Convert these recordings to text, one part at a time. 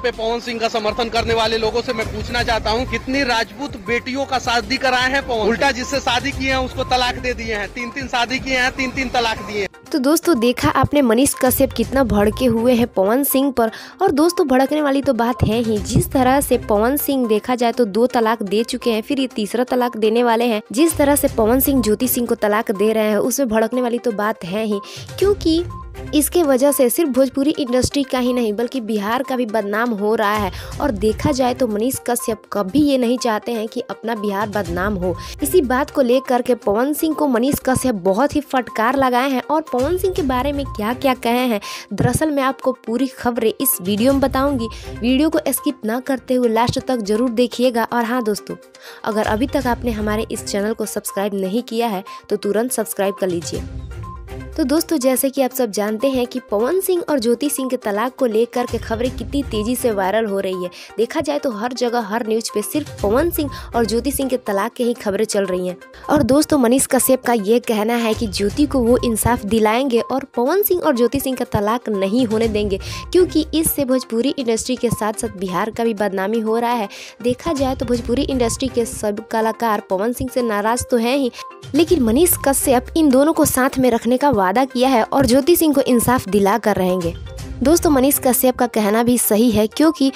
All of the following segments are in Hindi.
पे पवन सिंह का समर्थन करने वाले लोगों से मैं पूछना चाहता हूँ, कितनी राजपूत बेटियों का शादी कराए हैं पवन? उल्टा जिससे शादी किए हैं उसको तलाक दे दिए हैं, 3-3 शादी किए हैं, 3-3 तलाक दिए हैं। तो दोस्तों देखा आपने मनीष कश्यप कितना भड़के हुए हैं पवन सिंह पर। और दोस्तों भड़कने वाली तो बात है ही, जिस तरह से पवन सिंह देखा जाए तो 2 तलाक दे चुके हैं, फिर ये तीसरा तलाक देने वाले हैं। जिस तरह से पवन सिंह ज्योति सिंह को तलाक दे रहे हैं उसमें भड़कने वाली तो बात है ही, क्योंकि इसके वजह से सिर्फ भोजपुरी इंडस्ट्री का ही नहीं बल्कि बिहार का भी बदनाम हो रहा है। और देखा जाए तो मनीष कश्यप कभी ये नहीं चाहते हैं कि अपना बिहार बदनाम हो। इसी बात को लेकर के पवन सिंह को मनीष कश्यप बहुत ही फटकार लगाए हैं। और पवन सिंह के बारे में क्या क्या कहे हैं दरअसल मैं आपको पूरी खबरें इस वीडियो में बताऊंगी। वीडियो को स्किप ना करते हुए लास्ट तक जरूर देखिएगा। और हाँ दोस्तों, अगर अभी तक आपने हमारे इस चैनल को सब्सक्राइब नहीं किया है तो तुरंत सब्सक्राइब कर लीजिए। तो दोस्तों जैसे कि आप सब जानते हैं कि पवन सिंह और ज्योति सिंह के तलाक को लेकर के खबरें कितनी तेजी से वायरल हो रही है। देखा जाए तो हर जगह हर न्यूज पे सिर्फ पवन सिंह और ज्योति सिंह के तलाक के ही खबरें चल रही हैं। और दोस्तों मनीष कश्यप का ये कहना है कि ज्योति को वो इंसाफ दिलाएंगे और पवन सिंह और ज्योति सिंह का तलाक नहीं होने देंगे, क्योंकि इससे भोजपुरी इंडस्ट्री के साथ साथ बिहार का भी बदनामी हो रहा है। देखा जाए तो भोजपुरी इंडस्ट्री के सब कलाकार पवन सिंह से नाराज तो हैं ही, लेकिन मनीष कश्यप इन दोनों को साथ में रखने का वादा किया है और ज्योति सिंह को इंसाफ दिला कर रहेंगे। दोस्तों मनीष कश्यप का कहना भी सही है, क्योंकि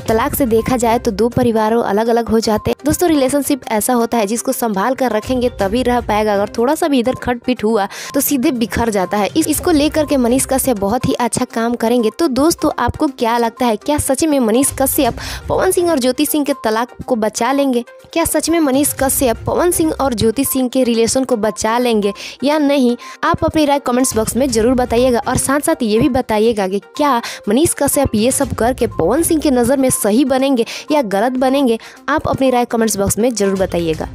तलाक से देखा जाए तो 2 परिवारों अलग अलग हो जाते हैं। दोस्तों रिलेशनशिप ऐसा होता है जिसको संभाल कर रखेंगे तभी रह पाएगा, अगर थोड़ा सा भी इधर खटपिट हुआ तो सीधे बिखर जाता है। इसको लेकर के मनीष कश्यप बहुत ही अच्छा काम करेंगे। तो दोस्तों आपको क्या लगता है, क्या सच में मनीष कश्यप पवन सिंह और ज्योति सिंह के तलाक को बचा लेंगे? क्या सच में मनीष कश्यप पवन सिंह और ज्योति सिंह के रिलेशन को बचा लेंगे या नहीं? आप अपनी राय कमेंट्स बॉक्स में जरूर बताइएगा। और साथ साथ ये भी बताइएगा कि क्या मनीष कश्यप ये सब करके पवन सिंह के नज़र में सही बनेंगे या गलत बनेंगे? आप अपनी राय कमेंट्स बॉक्स में जरूर बताइएगा।